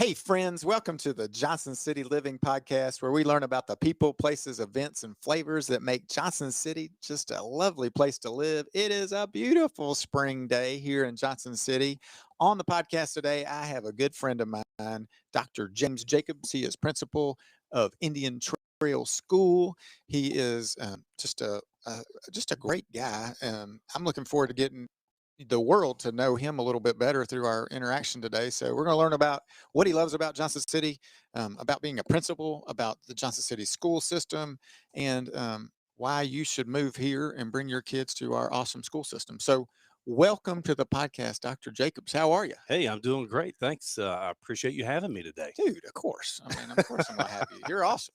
Hey, friends, welcome to the Johnson City Living Podcast, where we learn about the people, places, events, and flavors that make Johnson City just a lovely place to live. It is a beautiful spring day here in Johnson City. On the podcast today, I have a good friend of mine, Dr. James Jacobs. He is principal of Indian Trail School. He is just a great guy. I'm looking forward to getting the world to know him a little bit better through our interaction today. So we're going to learn about what he loves about Johnson City, about being a principal, about the Johnson City school system, and why you should move here and bring your kids to our awesome school system. So welcome to the podcast, Dr. Jacobs. How are you? Hey, I'm doing great. Thanks. I appreciate you having me today. Dude, of course. I mean, of course I'm going to have you. You're awesome.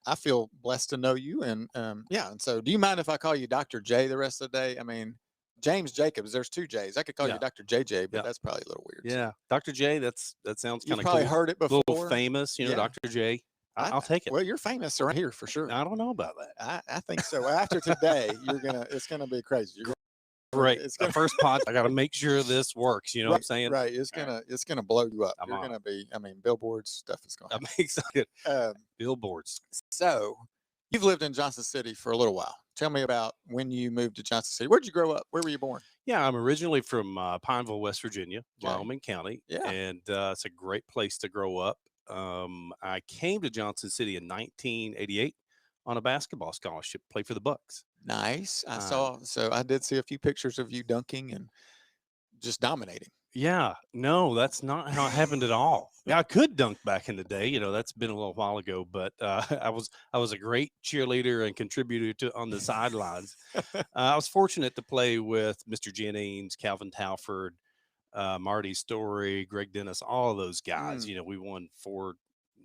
I feel blessed to know you. And yeah. And so do you mind if I call you Dr. J the rest of the day? I mean, James Jacobs, there's two J's. I could call you Yeah, Dr. JJ, but yeah, that's probably a little weird. So yeah. Dr. J, that sounds you've kind of probably cool. heard it A little before. famous, Yeah. Dr. J. I, I'll take it. well, you're famous around here for sure. I don't know about that. I think so. After today, it's gonna be crazy. Great. It's The gonna first pod, I got to make sure this works. You know what I'm saying? right. All right, It's gonna blow you up. I'm You're on it. gonna be. I mean, billboards stuff is gonna I'm excited. happen. Billboards. So you've lived in Johnson City for a little while. Tell me about when you moved to Johnson City. Where'd you grow up? Where were you born? Yeah, I'm originally from Pineville, West Virginia, Okay. Wyoming County, Yeah. and it's a great place to grow up. I came to Johnson City in 1988 on a basketball scholarship, play for the Bucks. Nice. Um, So I did see a few pictures of you dunking and just dominating. Yeah, no, that's not how it happened at all. Yeah, I could dunk back in the day, that's been a little while ago, but I was a great cheerleader and contributor to on the sidelines. I was fortunate to play with Mr. Jennings, Calvin Talford, Marty Story, Greg Dennis, all of those guys. Mm. We won 4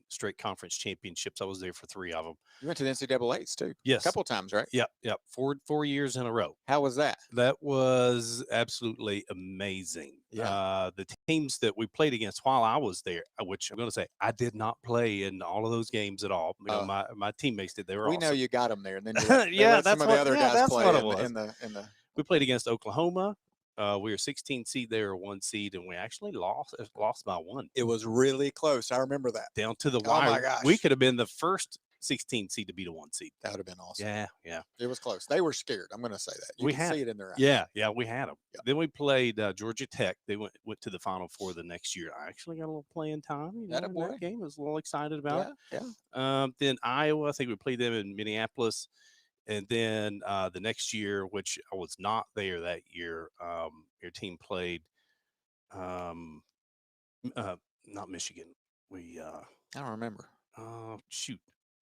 straight conference championships. I was there for 3 of them. You went to the NCAA's too. A Yes. couple times, right? Yep. Four years in a row. How was that? That was absolutely amazing. Yeah. The teams that we played against while I was there, which I'm going to say I did not play in all of those games at all. My teammates did. They were We know awesome. you got them there, and then Yeah, some of the other guys that's play what it in was. the. We played against Oklahoma. We were 16 seed there, 1 seed, and we actually lost by 1. It was really close. I remember that. Down to the Oh wire. my gosh. We could have been the first 16 seed to beat a 1 seed. That would have been awesome. Yeah. It was close. They were scared. I'm going to say that. You We can had see it in their eyes. Yeah, we had them. Yeah. Then we played Georgia Tech. They went to the Final Four the next year. I actually got a little playing time in that game. I was a little excited about Yeah. it. Then Iowa, I think we played them in Minneapolis. And then the next year, which I was not there that year, your team played not Michigan. We I don't remember. shoot.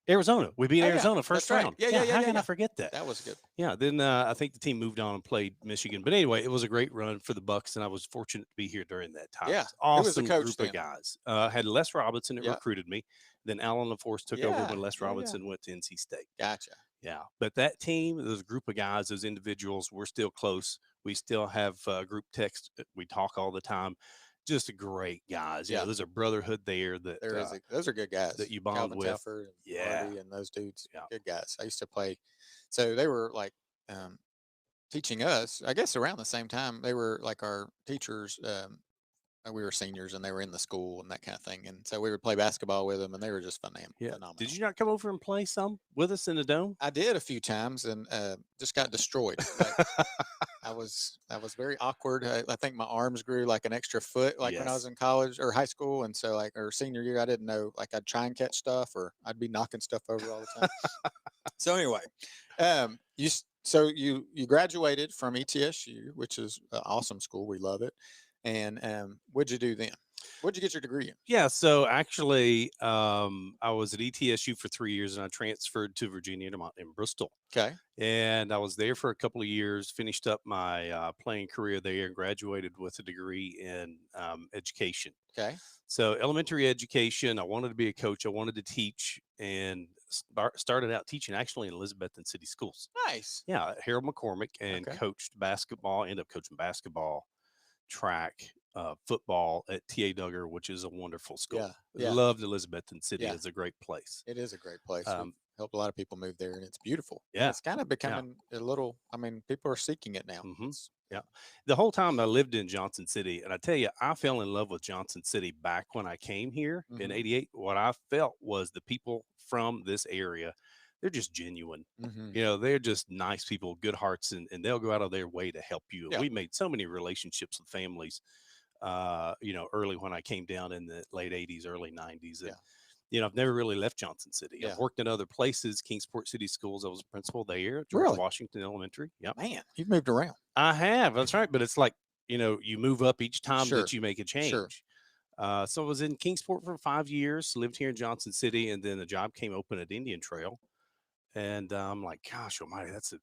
Arizona. We beat Oh, yeah. Arizona first That's right. round. Yeah. How can I forget that? That was good. Yeah. Then I think the team moved on and played Michigan. But anyway, it was a great run for the Bucks, and I was fortunate to be here during that time. Yeah. It was Who was the awesome coach group then? of guys. Had Les Robinson that Yeah. recruited me. Then Alan LaForce took over when Les Yeah. Robinson went to NC State. Gotcha. Yeah. But that team, those group of guys, those individuals, we're still close. We still have group text. We talk all the time. Just great guys. Yeah. There's a brotherhood there that Those are good guys. that you bond Calvin with. Telford and Yeah. Marty and those dudes. Yeah. Good guys. I used to play. So they were like teaching us, I guess around the same time. They were like our teachers. We were seniors and they were in the school and that kind of thing. And so we would play basketball with them and they were just phenomenal. Did you not come over and play some with us in the dome? I did a few times and just got destroyed. I was very awkward. I think my arms grew like an extra foot, like when I was in college or high school, and so or senior year, I didn't know. Like I'd try and catch stuff, or I'd be knocking stuff over all the time. So anyway, you graduated from ETSU, which is an awesome school. We love it. And what'd you do then? What'd you get your degree in? Yeah, so actually, I was at ETSU for 3 years, and I transferred to Virginia in Bristol. Okay. And I was there for a couple of years, finished up my playing career there, and graduated with a degree in education. Okay. So elementary education, I wanted to be a coach. I wanted to teach, and started out teaching actually in Elizabethton City Schools. Nice. Yeah, Harold McCormick, and coached basketball, ended up coaching basketball, track, football at T.A. Duggar, which is a wonderful school. Yeah. Loved Elizabethton City. It's a great place. It is a great place. helped a lot of people move there, and it's beautiful. And Yeah. it's kind of Yeah. becoming a little. I mean, people are seeking it now. Hmm. It's Yeah. The whole time I lived in Johnson City, and I tell you, I fell in love with Johnson City back when I came here in hmm '88. What I felt was the people from this area, they're just genuine. hmm They're just nice people, good hearts, and they'll go out of their way to help you. yeah, We made so many relationships with families, early when I came down in the late '80s, early '90s. yeah, And I've never really left Johnson City. I've yeah. worked in other places, Kingsport City Schools. I was a principal there, George Really, Washington Elementary. Yep. man, you've moved around. I have. That's right. But it's like, you move up each time Sure, that you make a sure. change. So I was in Kingsport for 5 years, lived here in Johnson City, and then the job came open at Indian Trail. And I'm like, gosh almighty, that's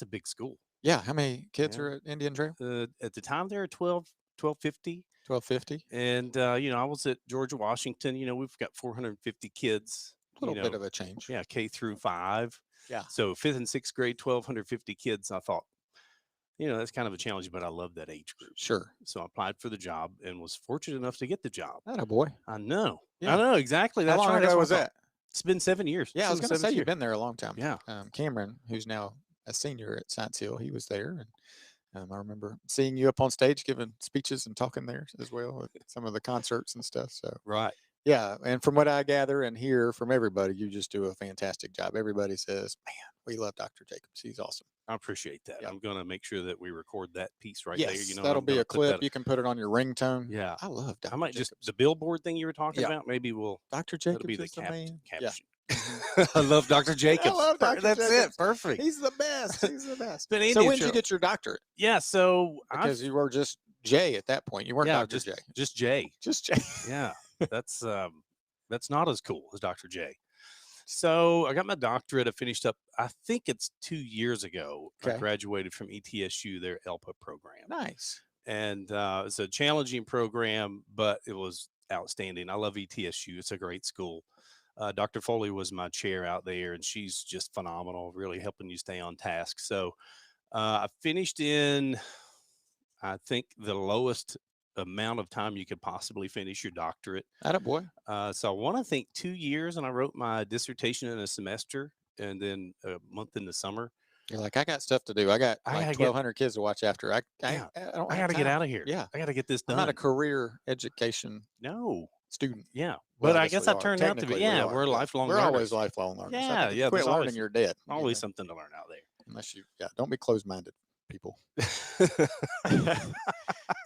a big school. Yeah. How many kids Yeah. are at Indian Trail? At the time there were 1250. 1250. And I was at Georgia Washington. We've got 450 kids, A little bit of a change. yeah, K through 5. Yeah. So fifth and sixth grade, 1,250 kids. I thought, that's kind of a challenge, but I love that age group. Sure. So I applied for the job and was fortunate enough to get the job. That a boy. I know. Yeah. I know exactly. How That's long right. ago That's what was I thought. that? It's been 7 years. Yeah, I was It's in going to the say 7th you've year. been there a long time. Yeah. Cameron, who's now a senior at Science Hill, he was there, and I remember seeing you up on stage giving speeches and talking there as well at some of the concerts and stuff. So Right. yeah, and from what I gather and hear from everybody, you just do a fantastic job. Everybody says, "Man, we love Dr. Jacobs. He's awesome." I appreciate that. Yeah. I'm going to make sure that we record that piece right there. Yes, And that'll I'm be going a to put clip. that. You can put it on your ringtone. Yeah. I love I Dr. might just Jacobs. the billboard thing you were talking Yeah. about. Maybe Dr. that'll be Jacobs the is the man. Yeah. caption. I love Dr. Jacobs. I love Dr. That's Jacobs. it. Perfect. He's the best. He's the best. But So Indian when did you Trail- get your doctorate? Yeah. So Because you were just Jay at that point. You weren't yeah, Dr. J. just Jay. Just Jay. Yeah. That's not as cool as Dr. J. So I got my doctorate. I finished up, I think it's 2 years ago. I Okay. graduated from ETSU, their ELPA program. Nice. And it's a challenging program, but it was outstanding. I love ETSU. It's a great school. Dr. Foley was my chair out there, and she's just phenomenal, really helping you stay on task. So I finished in, I think, the lowest amount of time you could possibly finish your doctorate. Atta boy. So I want to think 2 years, and I wrote my dissertation in a semester, and then a month in the summer. You're like, I got stuff to do. I got I like gotta get- 1,200 kids to watch after. I Yeah. don't I have got to get time. out of here. Yeah. I got to get this I'm done. not a career education No. student. Yeah. Well, But I guess we I are. turned out to be. Technically, we Yeah, are. we're lifelong We're learners. always lifelong learners. I Yeah, think if you yeah, quit there's learning, always- you're dead. you Always know, something to learn out unless you, don't be closed-minded, people. there.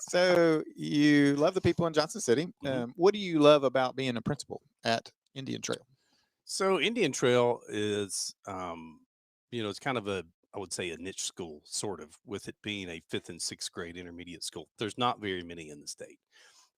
So you love the people in Johnson City. Mhm. What do you love about being a principal at Indian Trail? So Indian Trail is, it's kind of I would say a niche school, sort of, with it being a fifth and sixth grade intermediate school. There's not very many in the state,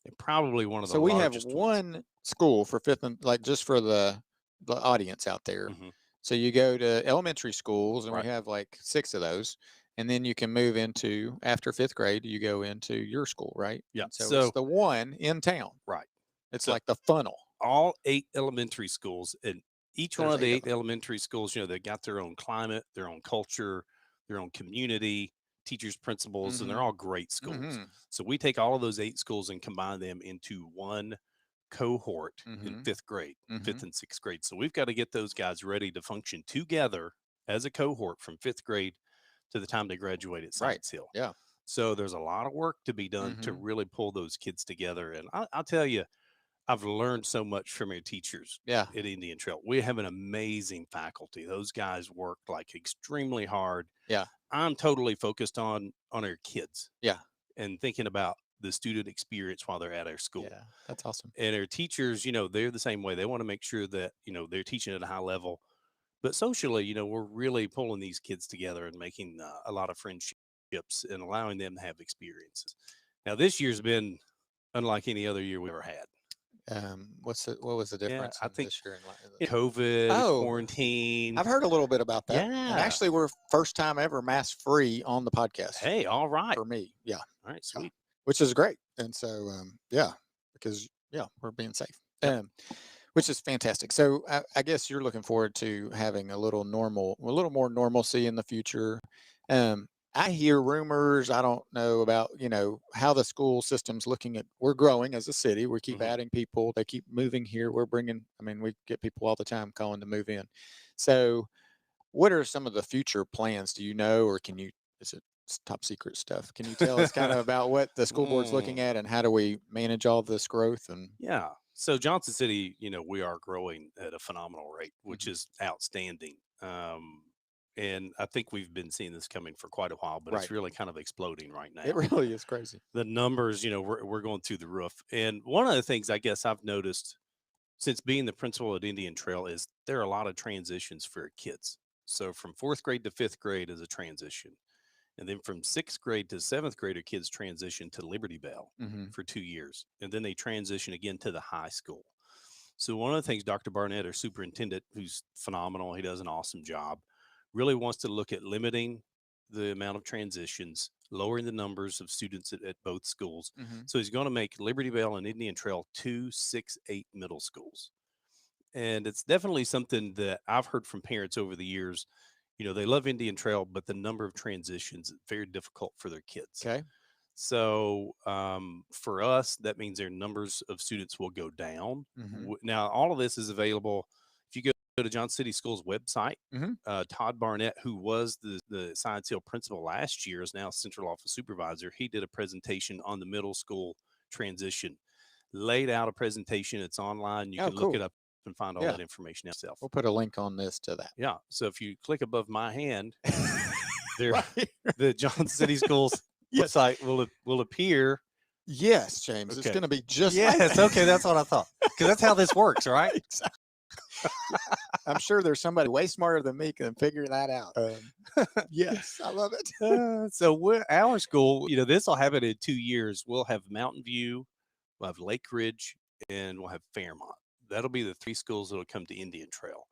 and probably one of the So we have largest ones. one school for fifth and like just for the audience out there. Mhm. So you go to elementary schools, and Right. we have like 6 of those, and then you can move into after fifth grade. You go into your school, right? Yeah. And so So- it's the one in town. Right. It's So- like the funnel. All 8 elementary schools, and each one There's of the 8 of 8 elementary schools, they got their own climate, their own culture, their own community, teachers, principals, and they're all great schools. Mhm. So we take all of those 8 schools and combine them into one cohort in Mhm. fifth grade, fifth Mhm. and sixth grade. So we've got to get those guys ready to function together as a cohort from fifth grade to the time they graduate at Right. Science Hill. Yeah. So there's a lot of work to be done to Mhm. really pull those kids together. And I'll tell you, I've learned so much from our teachers Yeah. at Indian Trail. We have an amazing faculty. Those guys work like extremely hard. Yeah. I'm totally focused on our kids. Yeah. And thinking about the student experience while they're at our school. Yeah. That's awesome. And our teachers, they're the same way. They want to make sure that, they're teaching at a high level. But socially, we're really pulling these kids together and making a lot of friendships and allowing them to have experiences. Now, this year's been unlike any other year we ever had. What was the difference I in think this year COVID, Oh. quarantine. I've heard a little bit about that. And Yeah. actually, we're first time ever mask free on the podcast Hey, all right. for me. Yeah. All right, sweet. Which is great. And so, because we're being safe, which is fantastic. So I guess you're looking forward to having a little more normalcy in the future. I hear rumors. I don't know about, how the school system's looking at, we're growing as a city. We keep Mhm. adding people. They keep moving here. We're bringing, I mean, we get people all the time calling to move in. So what are some of the future plans? Do you know, or can you, is it top secret stuff? Can you tell us kind of about what the school board's looking Mm. at and how do we manage all this growth? And Yeah. So Johnson City, we are growing at a phenomenal rate, which Mhm. is outstanding. And I think we've been seeing this coming for quite a while, but it's Right. really kind of exploding right It now. really is crazy. The numbers, we're going through the roof. And one of the things I guess I've noticed since being the principal at Indian Trail is there are a lot of transitions for kids. So from fourth grade to fifth grade is a transition. And then from sixth grade to seventh grader, kids transition to Liberty Bell Hmm. for 2 years. And then they transition again to the high school. So one of the things Dr. Barnett, our superintendent, who's phenomenal, he does an awesome job, really wants to look at limiting the amount of transitions, lowering the numbers of students at both schools. Hmm. So he's going to make Liberty Bell and Indian Trail 2, 6, 8 middle schools. And it's definitely something that I've heard from parents over the years. They love Indian Trail, but the number of transitions is very difficult for their kids. Okay. So for us, that means their numbers of students will go down. Hmm. Now, all of this is available if you go to John City Schools website. Hmm. Todd Barnett, who was the Science Hill principal last year, is now central office supervisor. He did a presentation on the middle school transition, laid out a presentation. It's online. You Oh, can look cool. it up and find all Yeah. that information yourself. We'll put a link on this to that. Yeah. So if you click above my hand, there Right. the Johnson City Schools Yes. website will appear. Yes, James. It's Okay. going to be just like Yes. that. Okay. That's what I thought. Because that's how this works, right? Exactly. I'm sure there's somebody way smarter than me can figure that out. Yes, I love it. So our school, this will happen in 2 years. We'll have Mountain View, we'll have Lake Ridge, and we'll have Fairmont. That'll be the three schools that'll come to Indian Trail.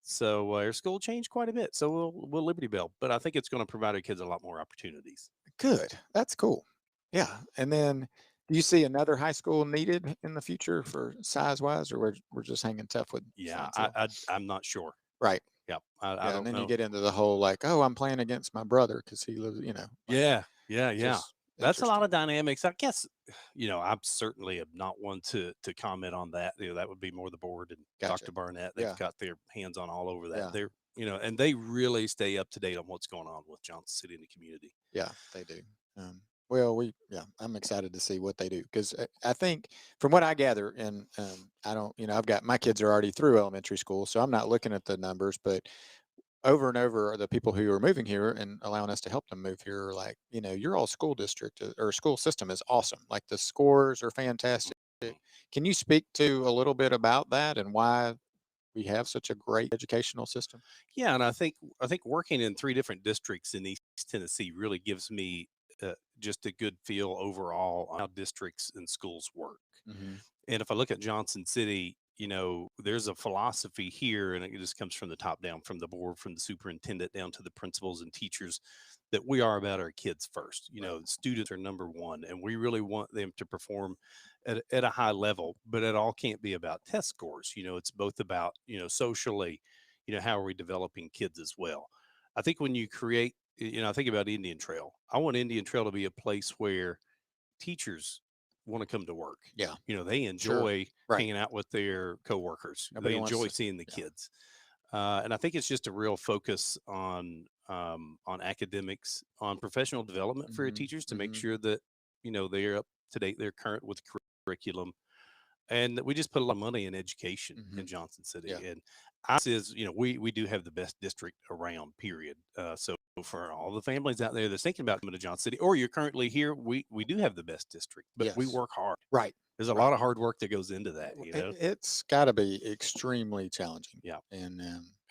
So our school will change quite a bit. So we'll Liberty Bell, but I think it's going to provide our kids a lot more opportunities. Good. That's cool. Yeah. And then do you see another high school needed in the future for size wise, or we're just hanging tough with Yeah, Science Hill? I'm not sure. Right. Yep, I Yeah. And don't then you know. get into the whole like, oh, I'm playing against my brother because he lives, like Yeah, yeah. just That's a lot interesting. of dynamics. I guess, I'm certainly am not one to comment on that. That would be more the board and Gotcha. Dr. Barnett. They've Yeah. got their hands on all over that. Yeah. And they really stay up to date on what's going on with Johnson City and the community. Yeah. They do. Well, yeah, I'm excited to see what they do because I think from what I gather, and I don't, I've got my kids are already through elementary school, so I'm not looking at the numbers, but over and over, the people who are moving here and allowing us to help them move here are like, your all school district or school system is awesome. Like the scores are fantastic. Mhm. Can you speak to a little bit about that and why we have such a great educational system? Yeah, and I think working in three different districts in East Tennessee really gives me just a good feel overall on how districts and schools work. Hmm. And if I look at Johnson City, there's a philosophy here, and it just comes from the top down, from the board, from the superintendent down to the principals and teachers, that we are about our kids first. Right. Students are number one, and we really want them to perform at a high level, but it all can't be about test scores. It's both about, socially, how are we developing kids as well. I think when you create, I think about Indian Trail. I want Indian Trail to be a place where teachers want to come to work. Yeah. They Sure. enjoy Right. hanging out with their coworkers. Nobody They wants enjoy to. seeing the Yeah. kids, and I think it's just a real focus on academics, on professional development for your Hmm. teachers to make Hmm. sure that they're up to date, they're current with curriculum, and we just put a lot of money in education Hmm. in Johnson City. Yeah. And I says, we do have the best district around. Period. So for all the families out there that's thinking about coming to Johnson City, or you're currently here, we do have the best district, but we Yes. work hard. Right. There's a Right. lot of hard work that goes into that. It's got to be extremely challenging. Yeah. And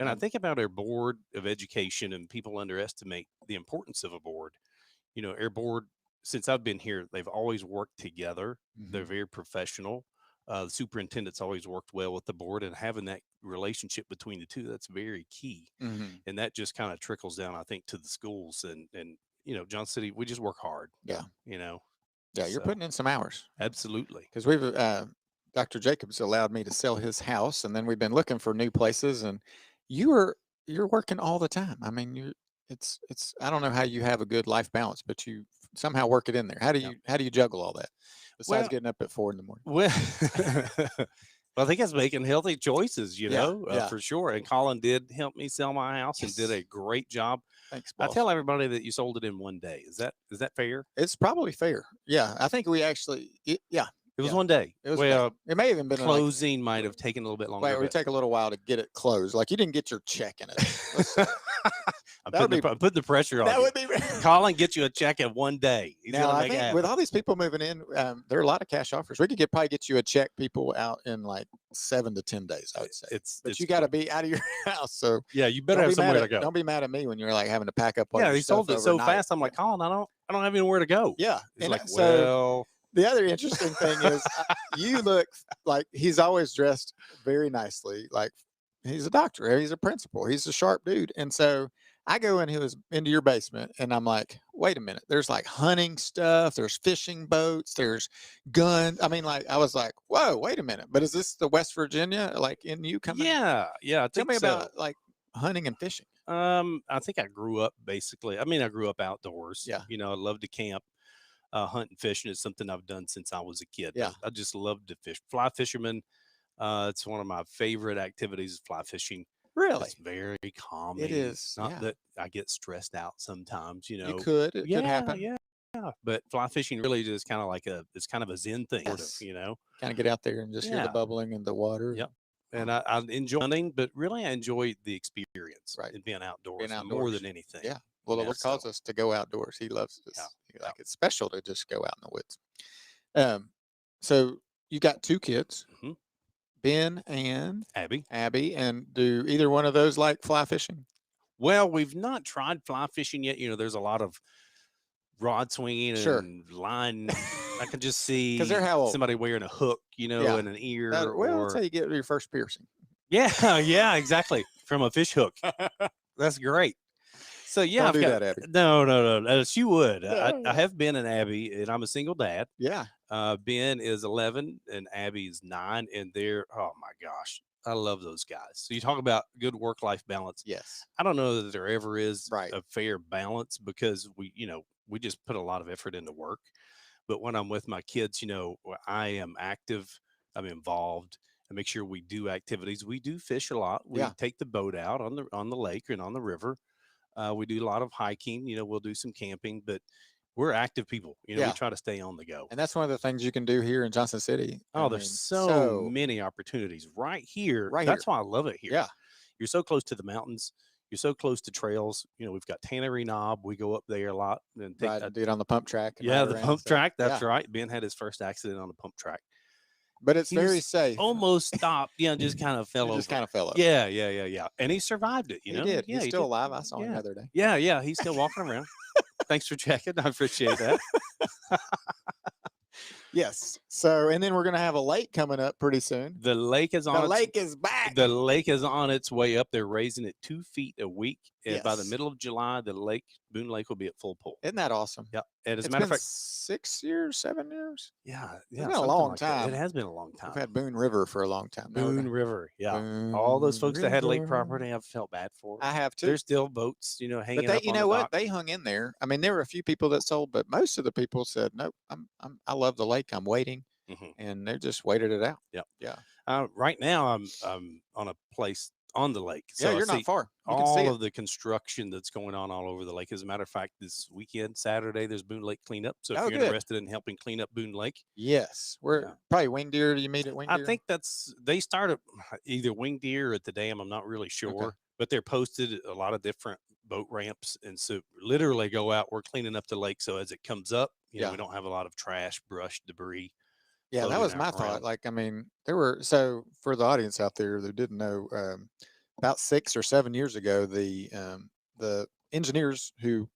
And I think about our board of education, and people underestimate the importance of a board. Our board, since I've been here, they've always worked together. They're Mhm. very professional. The superintendent's always worked well with the board, and having that relationship between the two, that's very key. Mhm. And that just kind of trickles down, I think, to the schools. And Johnson City, we just work hard. Yeah. You know, Yeah, you're so putting in some hours absolutely. because we've Dr. Jacobs allowed me to sell his house, and then we've been looking for new places. And you are you're working all the time. I mean, it's I don't know how you have a good life balance, but you somehow work it in there. Yeah. How do you juggle all that besides Well, getting up at 4 in the morning? well, well, I think it's making healthy choices, Yeah, yeah. for sure. And Colin did help me sell my house and did Yes. a great job. Thanks, I boss. tell everybody that you sold it in one day. Is that fair? It's probably fair. Yeah, I think we actually. Yeah, It was yeah. one day. It was a day. Well, It may have even been like closing might have taken a little bit longer, wait, we but take a little while to get it closed. Like you didn't get your check in a day. Let's say I'm that would be putting the pressure on that you. would be. Colin gets you a check in one day. He's Now gonna I make it think with happen. all these people moving in, there are a lot of cash offers. We could probably get you a check people out in like 7 to 10 days. I would say, but It's you got to be out of your house. So Yeah, you better have somewhere to go. don't be mad at me when you're like having to pack up all Yeah, your he stuff sold it so overnight. fast. I'm Yeah, like, Colin, I don't have anywhere to go. yeah. He's And like, so well, the other interesting thing is you look like he's always dressed very nicely. Like he's a doctor, he's a principal, he's a sharp dude. And so I go into your basement and I'm like, wait a minute, there's like hunting stuff, there's fishing boats, there's guns. I mean, like I was like, whoa, wait a minute. But is this the West Virginia like in you coming? yeah, I Tell think me so. about like hunting and fishing. I think I grew up basically. I mean, I grew up outdoors. Yeah. I love to camp. Hunting, fishing is something I've done since I was a kid. Yeah. I just love to fish. Fly fisherman. It's one of my favorite activities. Is fly fishing. Really? It's very It calming. is. Not Yeah. that I get stressed out sometimes. You could. It could Yeah, happen. yeah. But fly fishing really just kind of like it's kind of a zen thing, sort of. Yes. Kind of get out there and just hear the Yeah. bubbling in the water. Yep. And Oh, I enjoy hunting, but really I enjoy the experience right. and being Being outdoors more outdoors. than anything. Yeah. Well, the Lord calls So us to go outdoors. He loves yeah, us. yeah. Like it's special to just go out in the woods. Um, so you got 2 kids, Hmm. Ben and Abby. Abby, and do either one of those like fly fishing? Well, we've not tried fly fishing yet. There's a lot of rod swinging Sure. and line. I can just Because they're see how old? somebody wearing a hook, Yeah. in an ear Well, that's how or you get your first piercing. yeah, yeah, exactly from a fish hook. That's great. So yeah, Don't I've do got that, Abby. no. She would. No. I have Ben and Abby, and I'm a single dad. Yeah. Ben is 11 and Abby is 9, and they're oh my gosh, I love those guys. So you talk about good work life balance. Yes. I don't know that there ever is Right. a fair balance because we just put a lot of effort into work. But when I'm with my kids, I am active, I'm involved. I make sure we do activities. We do fish a lot. We Yeah. take the boat out on the lake and on the river. We do a lot of hiking. We'll do some camping, but we're active people. We Yeah. try to stay on the go. And that's one of the things you can do here in Johnson City. I Oh, there's mean, so many opportunities right here. right That's here. why I love it here. Yeah. You're so close to the mountains. You're so close to trails. We've got Tannery Knob. We go up there a lot and take Right. Do it on the pump track. And yeah, ride the around, pump so, track. That's yeah. right. Ben had his first accident on the pump track. But it's He very was safe. almost stopped. Just kind of fell He over. just kind of fell over. Yeah. And he survived it. He did. Yeah, He's he still did. alive. I saw him the Yeah. other day. Yeah. He's still walking around. Thanks for checking. I appreciate that. Yes. So, and then we're going to have a lake coming up pretty soon. The lake is The on lake is back. The lake is on its way up. They're raising it 2 feet a week. And by the Yes. middle of July, Boone Lake will be at full pull. Isn't that awesome? Yeah. And as a It's matter been of fact, 6 years, 7 years. yeah, been a something long like that. time. It has been a long We've time. had Boone River for a long time. Now we're Boone gonna- River, yeah. Boone All those folks that had lake River. property, I've felt bad for. I have too. There's still boats, hanging But up they, on you the know what? dock. They hung in there. I mean, there were a few people that sold, but most of the people said, "Nope, I love the lake. I'm waiting," Mhm. and they just waited it out. Yep. Yeah. Right now, I'm on a place on the lake, Yeah, so I you're not see far. You can see all it. of the construction that's going on all over the lake. As a matter of fact, this weekend, Saturday, there's Boone Lake cleanup. So if Oh, you're good. interested in helping clean up Boone Lake, Yes, we're Yeah. probably wing deer. Do you meet at wing I deer? think they start at either Wing Deer or at the dam. I'm not really sure, but they're posted at a lot of different boat ramps, and so literally go out. We're cleaning up the lake, so as it comes up, Yeah. we don't have a lot of trash, brush, debris. Yeah, that floating was my out thought. around. Like, I mean, there were so for the audience out there that didn't know, about 6 or 7 years ago, the engineers who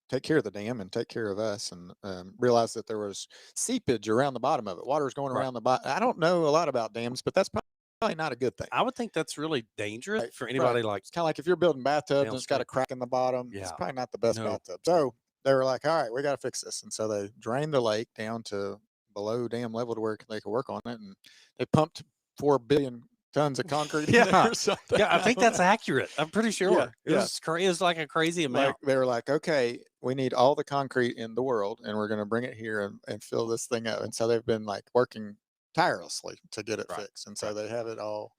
take care of the dam and take care of us and realized that there was seepage around the bottom of it. Water was going Right. around the bottom. I don't know a lot about dams, but that's probably not a good thing. I would think that's really dangerous Right, for anybody right. like It's kind of like if you're building bathtubs and it's got a downstream. crack in the bottom, it's Yeah. probably not the best No. bathtub. So they were like, all right, we got to fix this. And so they drained the lake down to below dam level to where they could work on it. And they pumped 4 billion tons of concrete in there Yeah. or something. Yeah, I think that's accurate. I'm pretty sure. It yeah. was it was like a crazy Like amount. they were like, okay, we need all the concrete in the world, and we're going to bring it here and fill this thing up. And so they've been like working tirelessly to get it Right. fixed, and so Right. they have it all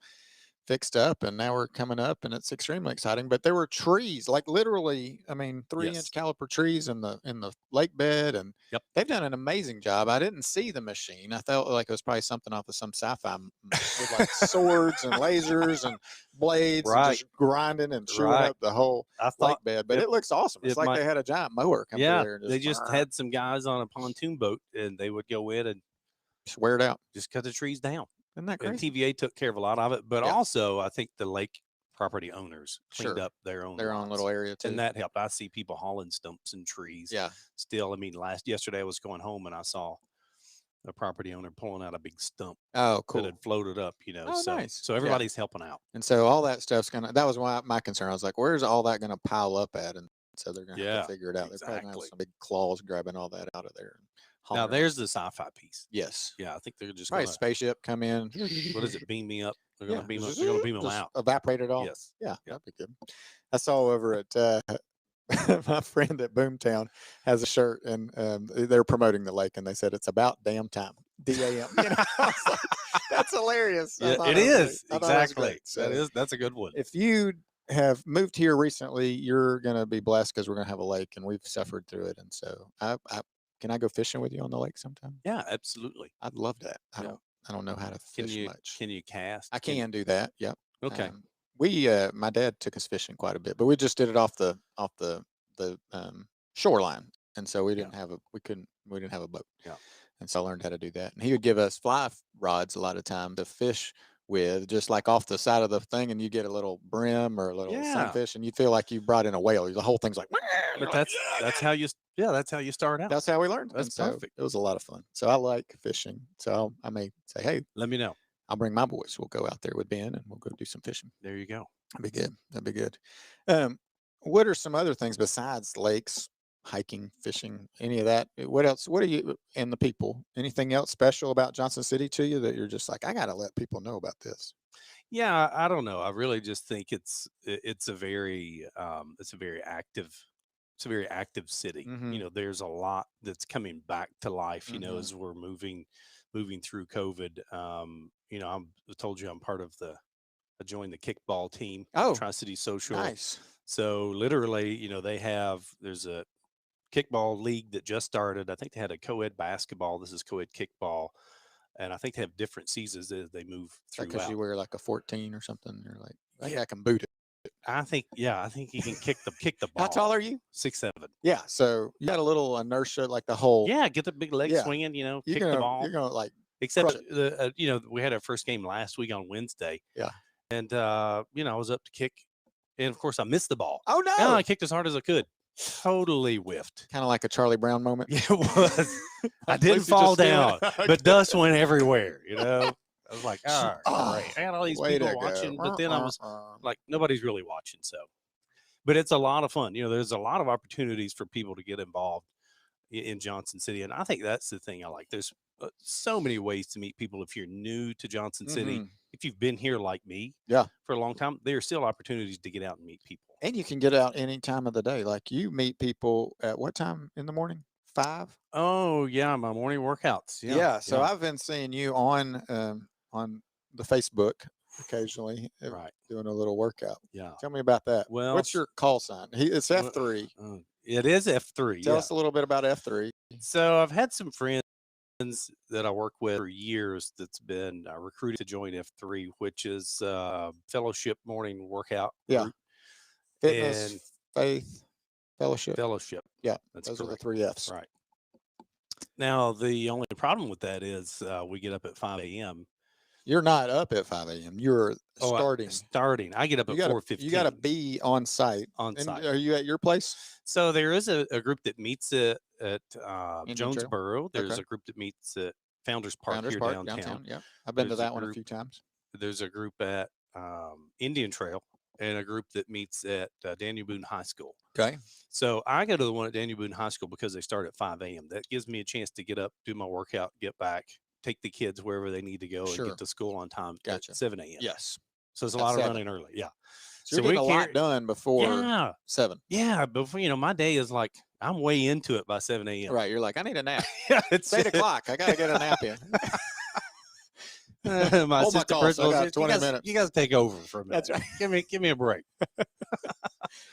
fixed up, and now we're coming up, and it's extremely exciting. But there were trees, like literally, I mean, 3 inch Yes. caliper trees in the lake bed, and Yep. they've done an amazing job. I didn't see the machine. I felt like it was probably something off of some sci-fi with like swords and lasers and blades and Right. just grinding and chewing Right. up the whole I lake thought bed. But it it looks awesome. It's it like might. they had a giant mower come through Yeah, there and they just just had some guys on a pontoon boat, and they would go in and wear it out. just cut the trees down. Isn't that And crazy? TVA took care of a lot of it, but Yeah, also I think the lake property owners cleaned sure. up their own Their own little lots, area and too. that helped. I see people hauling stumps and trees Yeah. still. I mean, yesterday I was going home and I saw a property owner pulling out a big stump Oh, that cool. had floated up, you know. Oh, So nice. so Yeah. everybody's helping out. And so all that stuff's that was why my concern. I was like, where's all that gonna pile up at? And so they're gonna have to Yeah, figure it out. They're probably gonna have exactly. some big claws grabbing all that out of there and Now hauling it. there's the sci-fi piece. Yes. Yeah, I think they're just Probably a gonna, spaceship come in. what is it, beam me up. They're gonna Yeah. beam up. They're gonna beam them Just out. evaporate it all. Yes. Yeah, Yep. that'd be good. I saw over at my friend at Boomtown has a shirt, and they're promoting the lake, and they said it's about damn time. DAM. You know, I was like, that's hilarious. Yeah, it is exactly. That's a good one. If you have moved here recently, you're going to be blessed because we're going to have a lake, and we've suffered through it. And so, I can I go fishing with you on the lake sometime? Yeah, absolutely. I'd love that. Yeah. I don't know how to Can fish you much. can you cast? I can do that. Yep. Okay. We my dad took us fishing quite a bit, but we just did it off the shoreline, and so Yeah. we didn't have a boat. Yeah. And so I learned how to do that. And he would give us fly rods a lot of time to fish with, just like off the side of the thing, and you get a little brim or a little Yeah. sunfish, and you feel like you brought in a whale. The whole thing's like, But that's how you that's how you start out. that's how we learned. That's And so perfect. it was a lot of fun. So I like fishing. So I may say, hey, Let me know. I'll bring my boys. We'll go out there with Ben, and we'll go do some fishing. There you go. That'd be good. That'd be good. What are some other things besides lakes, hiking, fishing, any of that? What else? What are you and the people? Anything else special about Johnson City to you that you're just like, I got to let people know about this? Yeah, I don't know. I really just think it's a very active city. Mm-hmm. You know, there's a lot that's coming back to life. You know, Mm-hmm. as we're moving through COVID. You know, I told you I joined the kickball team, Oh, Tri City Social. nice. So literally, you know, there's a kickball league that just started. I think they had a co-ed basketball. This is co-ed kickball, and I think they have different seasons as they move Because throughout. you wear like a 14 or something. You're like, I think Yeah, I can boot it. I think he can kick the How tall ball. are you? 6'7". Yeah. So you got a little inertia, like the whole. Yeah, get the big leg Yeah. swinging. You know, You're kick the gonna ball. you're gonna like Except crush it. you know, we had our first game last week on Wednesday, Yeah. and you know, I was up to kick, and of course I missed the ball. Oh And no! I kicked as hard as I could. Totally whiffed. Kind of like a Charlie Brown moment. Yeah, it was. I Like, at didn't least you fall just feel it. down, but dust went everywhere. You know, I was like, all Oh, right, I had all these way people to watching, go. but then I was like, nobody's really watching. So, but it's a lot of fun. You know, there's a lot of opportunities for people to get involved in Johnson City, and I think that's the thing I like. There's so many ways to meet people. If you're new to Johnson City, Mhm. if you've been here like me, Yeah. for a long time, there are still opportunities to get out and meet people. And you can get out any time of the day. Like you meet people at what time in the morning? 5? Oh yeah, my morning workouts. Yeah, Yeah. So yeah, I've been seeing you on the Facebook occasionally right. doing a little workout. Yeah. Tell me about that. Well, What's your call sign? It's well, F3. it is F3. Tell Yeah. us a little bit about F3. So I've had some friends that I work with for years that's been recruited to join F3, which is fellowship morning workout Yeah. group Fitness, and faith, fellowship. fellowship. Yeah. That's Those are the correct. 3 F's. Right. Now, the only problem with that is we get up at 5 a.m. You're not up at 5 a.m. You're Oh, starting. I get up at You 4:15 gotta be on site. on And site. are you at your place? So there is a group that meets at Indian Trail? Jonesboro. There's Okay. a group that meets at Founders Park Founders here Park, downtown. Yeah. I've been to There's a that one a group. few times. There's a group at Indian Trail and a group that meets at Daniel Boone High School. Okay. So I go to the one at Daniel Boone High School because they start at 5 a.m. That gives me a chance to get up, do my workout, get back, take the kids wherever they need to go and Sure. get to school on time Gotcha. at 7 a.m. Yes. So it's a At lot of 7. running early. Yeah. So you're getting a lot done before Yeah. 7. Yeah. Before, my day is like, I'm way into it by 7 a.m. Right. You're like, I need a nap. Yeah. It's 8 o'clock. I got to get a nap in. My Hold my assistant calls. I principal got says, 20 minutes. You guys take over for a minute. That's right. Give me a break.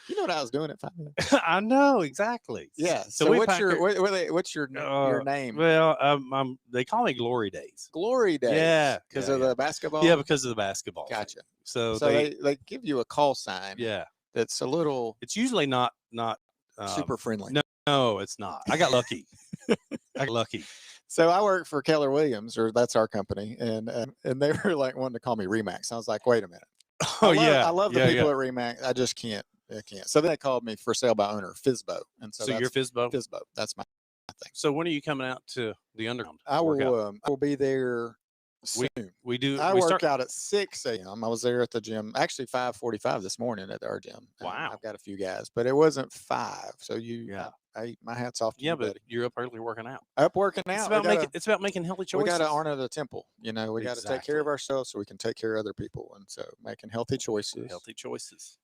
You know what I was doing at 5 minutes? I know exactly. Yeah. So So we what's pack your her- what's your name? Well, they call me Glory Days. Glory Days. Yeah, Because yeah, of yeah. the basketball. Yeah, because of the basketball. thing. Gotcha. So So they give you a call sign. yeah, That's a little it's usually not super friendly. No, it's not. I got lucky. I got lucky. So I work for Keller Williams, or that's our company, and they were like wanting to call me Remax. I was like, wait a minute. Oh I love the yeah, people yeah. at Remax. I just can't. I can't. So they called me for sale by owner, FISBO, and so So that's you're Fizbo. FISBO. That's my thing. So when are you coming out to the underground? I workout? will be there soon. We do. I we work start. out at 6 a.m. I was there at the gym, actually 5:45 this morning at our gym. Wow. I've got a few guys, but it wasn't 5. So Yeah. my hat's off to Yeah, you, but buddy. you're up early working out. Up working It's out. about making healthy choices. We got to honor the temple. We got to take care of Exactly. ourselves so we can take care of other people. And so making healthy choices. Healthy choices.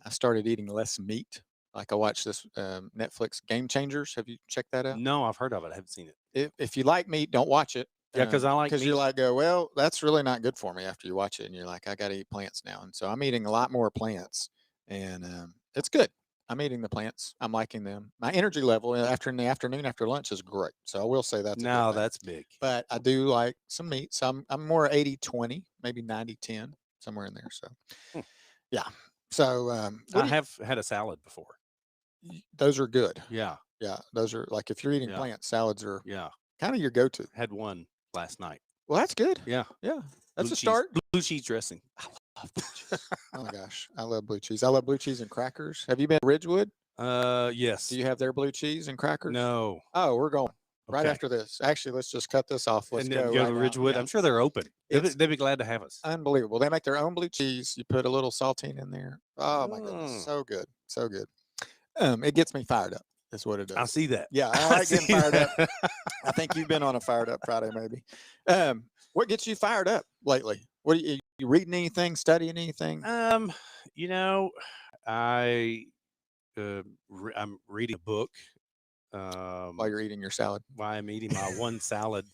I started eating less meat. Like I watched this Netflix Game Changers. Have you checked that out? No, I've heard of it. I haven't seen it. If you like meat, don't watch it. Yeah, because I like because you're like, well, that's really not good for me after you watch it, and you're like, I got to eat plants now, and so I'm eating a lot more plants, and it's good. I'm eating the plants. I'm liking them. My energy level in the afternoon after lunch is great. So I will say that's a good thing. That's big. But I do like some meat. So I'm more 80-20, maybe 90-10, somewhere in there. So yeah. So I have had a salad before. those are good. Yeah. Yeah. Those are like if you're eating plants, salads are kind of your go-to. Had one last night. Well, that's good. Yeah. Yeah. That's Blue a start. Blue cheese dressing. I love blue cheese. Oh my gosh. I love blue cheese. I love blue cheese and crackers. Have you been to Ridgewood? Yes. Do you have their blue cheese and crackers? No. Oh, we're going right Okay. after this. Actually, let's just cut this off. Let's and then go go right to now. Ridgewood. Yeah. I'm sure they're open. It's They'd be glad to have us. unbelievable. They make their own blue cheese. You put a little saltine in there. Oh my goodness. So good. So good. It gets me fired up. That's what it does. I see that. Yeah, I like getting fired up. I think you've been on a fired up Friday, maybe. What gets you fired up lately? What are you reading anything, studying anything? You know, I'm reading a book. While you're eating your salad. While I'm eating my one salad.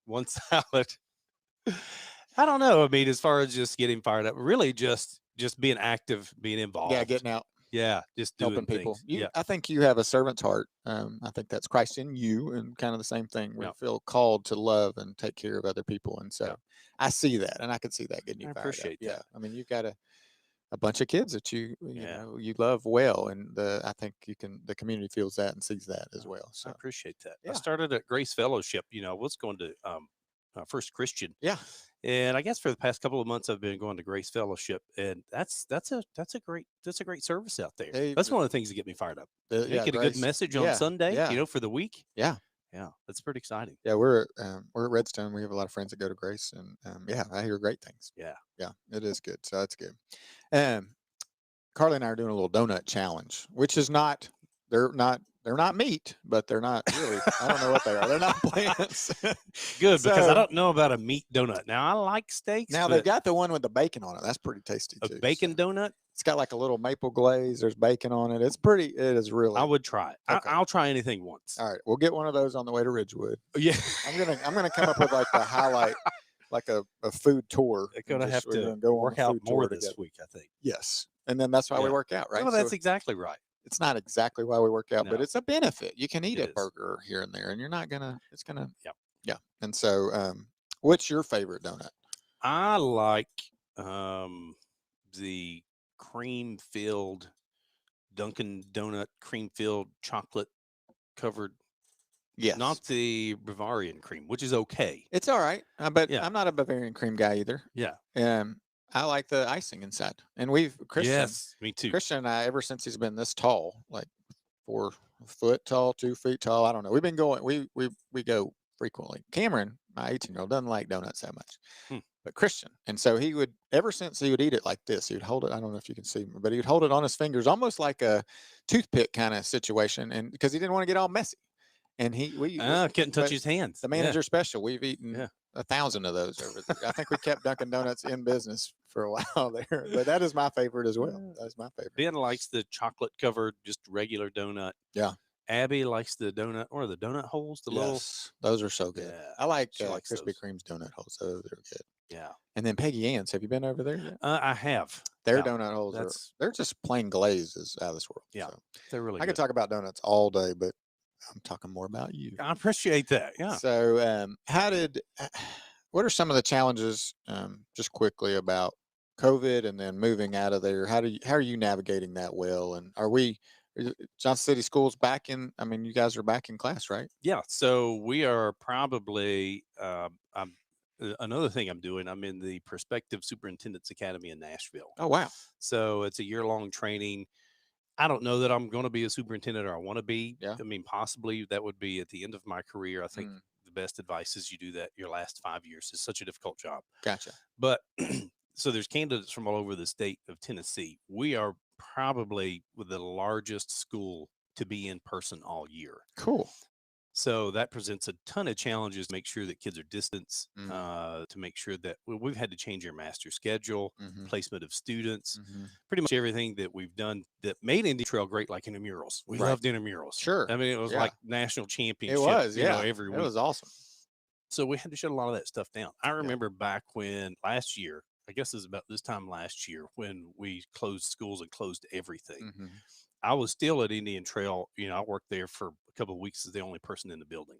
One salad. I don't know. I mean, as far as just getting fired up, really just being active, being involved. Yeah, getting out. Yeah, just doing helping people. Yeah. I think you have a servant's heart. I think that's Christ in you, and kind of the same thing. We feel called to love and take care of other people, and so I see that, and I can see that getting you I fired appreciate up. that. Yeah, I mean, you've got a bunch of kids that you know you love well, and I think the community feels that and sees that as well. So I appreciate that. Yeah. I started at Grace Fellowship. I was going to First Christian. Yeah. And I guess for the past couple of months, I've been going to Grace Fellowship, and that's a great service out there. That's one of the things that get me fired up. Get a good message on Sunday, for the week. Yeah, that's pretty exciting. Yeah, we're at Redstone. We have a lot of friends that go to Grace, and I hear great things. Yeah, it is good. So that's good. Carly and I are doing a little donut challenge, which is not they're not meat, but they're not really. I don't know what they are. They're not plants. Good, because I don't know about a meat donut. Now I like steaks. Now they've got the one with the bacon on it. That's pretty tasty too. A bacon donut. It's got like a little maple glaze. There's bacon on it. It is really. I would try it. Okay. I'll try anything once. All right, we'll get one of those on the way to Ridgewood. Yeah, I'm gonna come up with like the highlight, like a food tour. They're gonna have to go work out more this week, I think. Yes, and then that's why we work out, right? Well, that's exactly right. It's not exactly why we work out, but it's a benefit. You can eat a is. burger here and there, and you're not gonna. It's gonna. Yeah. And so, what's your favorite donut? I like the cream-filled Dunkin' Donut cream-filled chocolate covered. Yes. Not the Bavarian cream, which is okay. It's all right, but I'm not a Bavarian cream guy either. Yeah. I like the icing inside, and Christian. Yes, me too. Christian and I, ever since he's been this tall, like 4 foot tall, 2 feet tall. I don't know. We've been going. We go frequently. Cameron, my 18-year-old, doesn't like donuts that much, but Christian, and so he would. Ever since he would eat it like this, he would hold it. I don't know if you can see, but he would hold it on his fingers, almost like a toothpick kind of situation, and because he didn't want to get all messy. and we couldn't touch but his hands. the Yeah, manager special. We've eaten yeah. 1,000 of those over there. I think we kept Dunkin' Donuts in business for a while there, but that is my favorite as well. That's my favorite. Ben likes the chocolate covered, just regular donut. Yeah. Abby likes the donut or the donut holes, the little. Yes, those are so good. Yeah, I like she likes Krispy those. Kreme's donut holes. Those are good. Yeah, And then Peggy Ann's. Have you been over there yet? I have. Their Yeah, donut holes that's they're just plain glazed is out of this world. yeah, So they're really I could good. talk about donuts all day, but I'm talking more about you. I appreciate that. Yeah. So what are some of the challenges, just quickly about COVID and then moving out of there? How are you navigating that well? And Johnson City Schools back in? I mean, you guys are back in class, right? Yeah. So we are probably. Another thing I'm doing. I'm in the Prospective Superintendent's Academy in Nashville. Oh wow. So it's a year-long training. I don't know that I'm going to be a superintendent or I want to be. Yeah. I mean, possibly that would be at the end of my career. I think the best advice is you do that your last 5 years. It's such a difficult job. Gotcha. But so there's candidates from all over the state of Tennessee. We are probably the largest school to be in person all year. Cool. So that presents a ton of challenges to make sure that kids are distanced, to make sure that we've had to change our master schedule, placement of students, pretty much everything that we've done that made Indian Trail great, like intramurals. We loved intramurals. Sure. I mean, it was like national championship. It was, every week. It was awesome. So we had to shut a lot of that stuff down. I remember back when last year, I guess it was about this time last year, when we closed schools and closed everything. I was still at Indian Trail. I worked there for a couple of weeks as the only person in the building.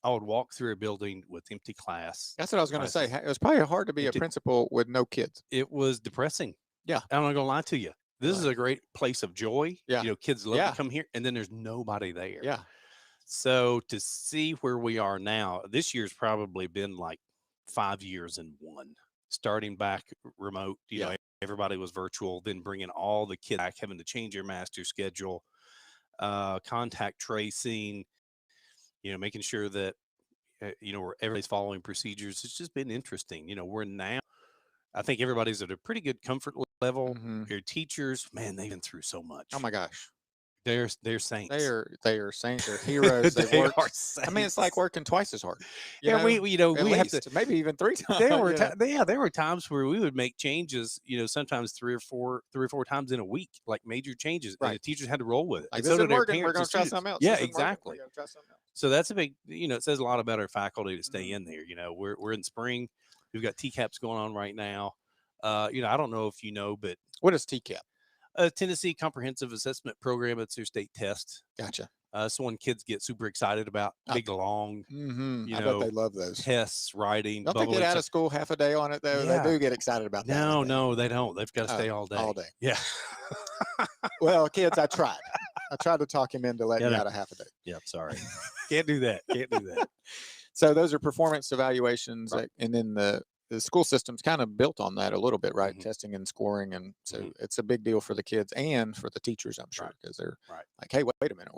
I would walk through a building with empty class. That's what I was going to say. It was probably hard to be a principal with no kids. It was depressing. Yeah. I'm not going to lie to you. This is a great place of joy. Yeah. Kids love to come here, and then there's nobody there. Yeah. So to see where we are now, this year's probably been like 5 years in one. Starting back remote, everybody was virtual, then bringing all the kids back, having to change your master schedule, contact tracing, making sure that, where everybody's following procedures. It's just been interesting. We're now, I think everybody's at a pretty good comfort level. Your teachers, man, they've been through so much. Oh my gosh. They're saints. They are saints. They're heroes. They are saints. I mean, it's like working twice as hard. We have to, maybe even 3 times. There were times where we would make changes. Sometimes three or four times in a week, like major changes. Right. And the teachers had to roll with it. Like, so we're going to try something else. Yeah, exactly. So that's a big. It says a lot about our faculty to stay in there. We're in spring. We've got TCAPs going on right now. I don't know if you know, but what is TCAP? Tennessee Comprehensive Assessment Program. It's their state test. Gotcha. It's one kids get super excited about. Big, long, I bet they love those tests, writing. Don't they get out of school half a day on it, though? Yeah. They do get excited about that. No, they don't. They've got to stay all day. All day. Yeah. Well, kids, I tried to talk him into letting me out of half a day. Yeah, sorry. Can't do that. So those are performance evaluations, right. And then the school system's kind of built on that a little bit, right? Testing and scoring. And so it's a big deal for the kids and for the teachers, I'm sure, because they're like, hey, wait a minute.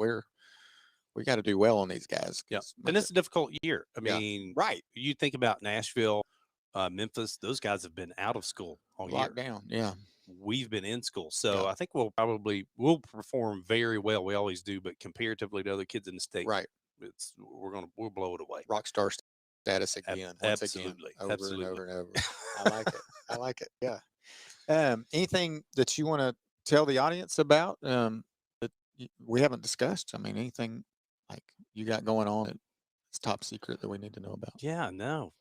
We got to do well on these guys. Yeah. And it's a difficult year. I mean, right. You think about Nashville, Memphis, those guys have been out of school all year. Locked down. Yeah. We've been in school. So I think we'll perform very well. We always do, but comparatively to other kids in the state, right. We'll blow it away. Rock star status again. Absolutely. Over and over and over. I like it. Yeah. Anything that you want to tell the audience about that we haven't discussed? I mean, anything like you got going on that's top secret that we need to know about? Yeah, no.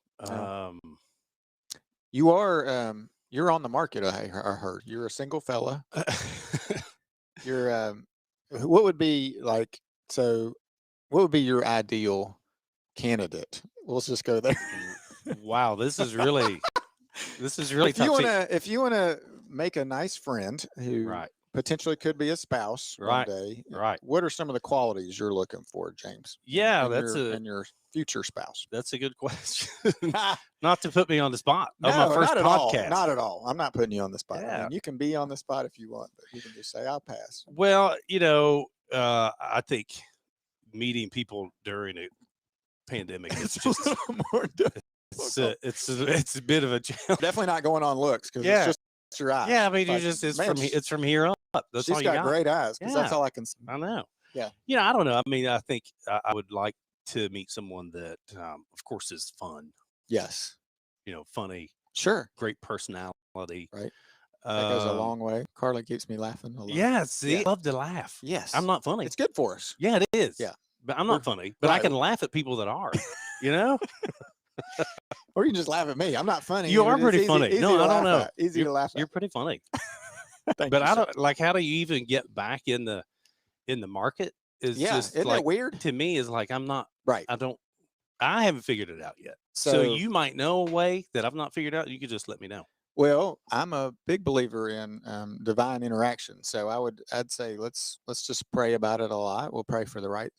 You are you're on the market. I heard you're a single fella. You're what would be like? So, what would be your ideal candidate? Let's just go there. Wow, this is really tough. If you wanna make a nice friend who potentially could be a spouse one day, what are some of the qualities you're looking for, James? Yeah, in your future spouse. That's a good question. Not to put me on the spot. No, on my first podcast. Not at all. I'm not putting you on the spot. Yeah. I mean, you can be on the spot if you want, but you can just say I'll pass. Well, I think meeting people during a pandemic is just a little more difficult. It's a bit of a challenge. Definitely not going on looks because it's just your eyes. Yeah, I mean, it's from here up. That's all you got. She's got great eyes because that's all I can see. I know. Yeah. I don't know. I mean, I think I would like to meet someone that, of course, is fun. Yes. Funny, Sure. great personality. Right. That goes a Um, long way. Carly keeps me laughing a lot. yeah, see, Yeah. I love to laugh. Yes. I'm not funny. It's good for us. Yeah, it is. Yeah. But I'm We're not funny. But I right. can laugh at people that are. You know, Or you can just laugh at me. I'm not funny. you but are it's pretty easy, funny. easy No, to I don't laugh know. at. Easy to laugh You're at. pretty funny. Thank But you, I sir. don't like. How do you even get back in the market? Is Yeah. just Isn't that like, weird? to me, is like I'm not. Right. I haven't figured it out yet. So So you might know a way that I've not figured out. You could just let me know. well, I'm a big believer in divine interaction. So I'd say let's just pray about it a lot. We'll pray for the right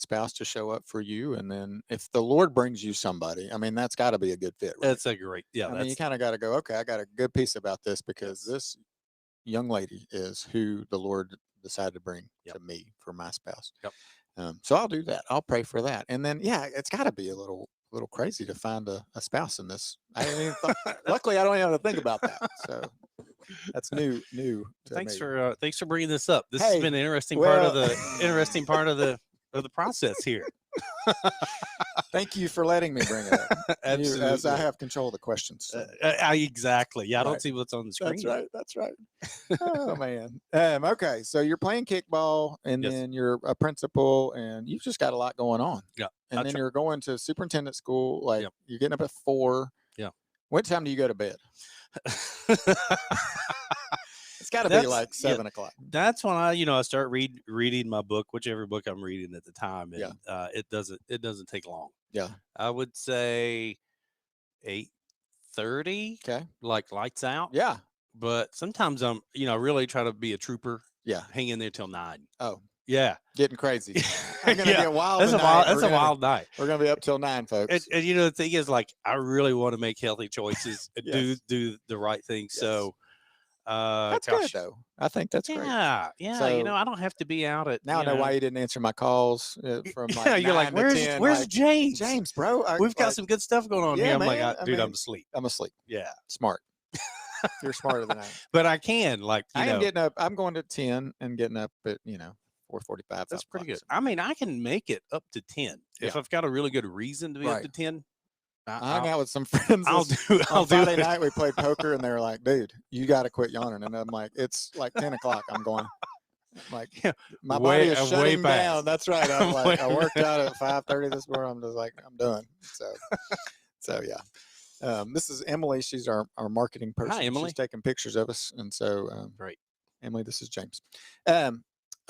spouse to show up for you, and then if the Lord brings you somebody, I mean that's got to be a good fit, right? That's a great. Yeah, I mean, you that's kind of got to go. Okay, I got a good piece about this because yes. this young lady is who the Lord decided to bring Yep. to me for my spouse. Yep. So I'll do that. I'll pray for that, and then yeah, it's got to be a little crazy to find a spouse in this. I didn't even luckily, I don't even have to think about that. So that's new to Thanks me. for bringing this up. This has Hey, been an interesting well, part of the process here. thank you for letting me bring it up. Absolutely. As I have control of the questions. So. Exactly. Yeah, I Right. don't see what's on the screen. That's right. That's right. Oh man. Okay, so you're playing kickball, and Yes. then you're a principal, and you've just got a lot going on. Yeah. And then you're going to superintendent school. Like Yep. you're getting up at 4. Yeah. What time do you go to bed? It's got to be like 7 o'clock. That's when I start reading my book, whichever book I'm reading at the time, and Yeah. it doesn't take long. Yeah. I would say 8:30. Okay. Like lights out. Yeah. But sometimes I'm really try to be a trooper. Yeah. Hang in there till 9. Oh. Yeah. Getting crazy. I'm gonna get wild. That's a wild night. We're gonna be up till 9, folks. And the thing is, like, I really want to make healthy choices and Yes. do the right thing. Yes. So that's good though. I think that's great. Yeah. So, I don't have to be out at now I know why you didn't answer my calls from like yeah, you're like, 9 to where's 10, where's like, James? James, bro. We've got some good stuff going on yeah, here. I'm man, like, I dude, mean, I'm asleep. I'm asleep. Yeah. Smart. You're smarter than I am. But I can, like, I am getting up. I'm going to 10 and getting up at 4:45. That's pretty good. I mean, I can make it up to 10 if I've got a really good reason to be up to 10. I hung out with some friends. I'll do Friday it. night we played poker, and they were like, "Dude, you got to quit yawning." And I'm like, "It's like 10 o'clock. I'm going." I'm like, my body is shutting down. That's right. I'm like, I worked out at 5:30 this morning. I'm just like, I'm done. So yeah. This is Emily. She's our marketing person. Hi, Emily. She's taking pictures of us, and so Great. Emily, this is James.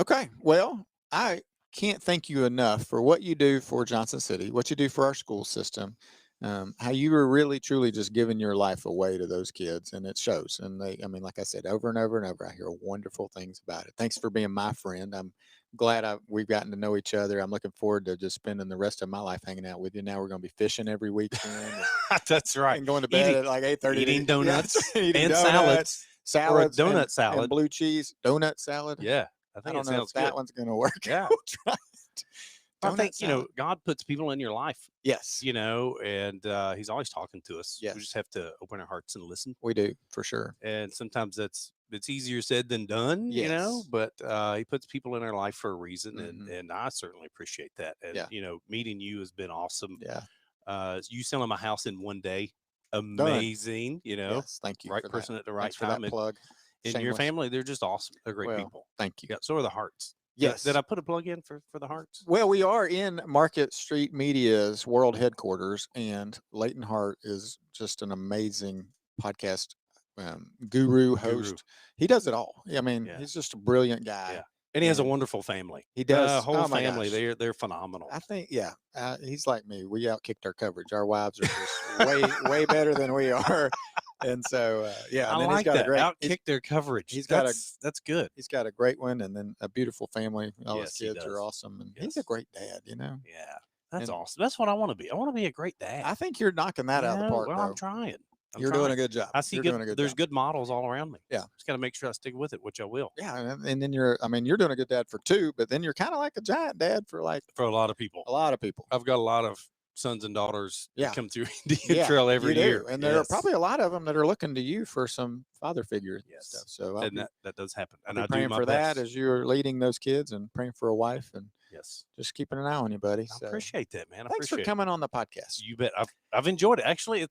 Okay. Well, I can't thank you enough for what you do for Johnson City, what you do for our school system, how you were really, truly just giving your life away to those kids, and it shows. And like I said, over and over and over, I hear wonderful things about it. Thanks for being my friend. I'm glad we've gotten to know each other. I'm looking forward to just spending the rest of my life hanging out with you. Now we're going to be fishing every weekend. That's right. And going to bed at like 8:30. Eating donuts eating and salads. Salads, or a donut and, salad, and blue cheese donut salad. Yeah, I I think don't it know sounds if that good. one's going to work. Yeah, Try it. I think Donut salad. God puts people in your life. Yes, and He's always talking to us. Yes. We just have to open our hearts and listen. we do for sure. And sometimes it's easier said than done. Yes. But He puts people in our life for a reason, Mhm. and I certainly appreciate that. And Yeah. Meeting you has been awesome. Yeah. You selling my house in one day, amazing. Yes. Thank you. Right for person that. at the right Thanks for time. that plug. And your Shameless. family, they're just awesome. They're great Well, people. Thank you. Yeah, so are the Hearts. Yes. Did I put a plug in for the Hearts? Well, we are in Market Street Media's world headquarters, and Leighton Hart is just an amazing podcast guru host. He does it all. I mean, Yeah. he's just a brilliant guy. Yeah. And he has a And wonderful family. He does. The whole Oh my family, gosh. they're phenomenal. I think, he's like me. We outkicked our coverage. Our wives are just way better than we are, and so I And then like he's got that. a great. Outkick their coverage. That's good. He's got a great one, and then a beautiful family. All Yes, his he kids does. are awesome, and he's Yes. a great dad. Yeah, that's And- awesome. That's what I want to be. I want to be a great dad. I think you're knocking that out of the park, well, bro. I'm trying. You're doing a good job. I see You're good. doing a good There's job. good models all around me. Yeah. Just got to make sure I stick with it, which I will. Yeah, and then you're doing a good dad for 2, but then you're kind of like a giant dad for like For a lot of people, a lot of people. I've got a lot of sons and daughters Yeah. come through Indian Trail every you year. do. And there are probably a lot of them that are looking to you for some father figures and Yes. stuff. So And that does happen. I'll And be I do praying my for that best. as you're leading those kids and praying for a wife and Yes. just keeping an eye on you, buddy. I So appreciate that, man. I thanks for appreciate coming on the podcast. it. You bet. I've enjoyed it. Actually,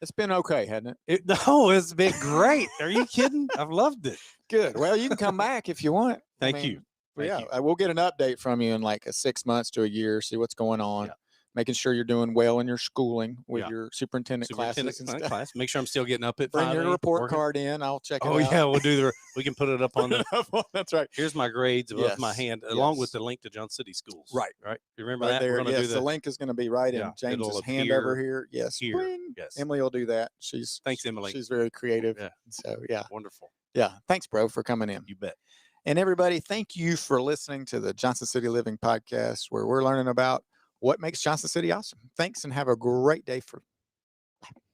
It's been okay, hasn't it? no, it's been great. Are you kidding? I've loved it. Good. Well, you can come back if you want. Thank you. Thank you. We'll get an update from you in like 6 months to a year, see what's going on. Yeah. Making sure you're doing well in your schooling with Yeah. your superintendent classes and stuff. Class. Make sure I'm still getting up at Bring 5 your a.m. report working. card in. I'll check it Oh out. yeah, we can put it up on the. That's right. Here's my grades above my Yes, hand, along yes. with the link to Johnson City Schools. Right. Right. You remember Right that? there. We're gonna Yes, do the link is going to be right in Yeah, James's it'll hand appear over here. Yes. here. Bling. Yes. Emily will do that. Thanks, Emily. She's very creative. Yeah. So yeah. Wonderful. Yeah. Thanks, bro, for coming in. You bet. And everybody, thank you for listening to the Johnson City Living Podcast, where we're learning about what makes Johnson City awesome. Thanks and have a great day.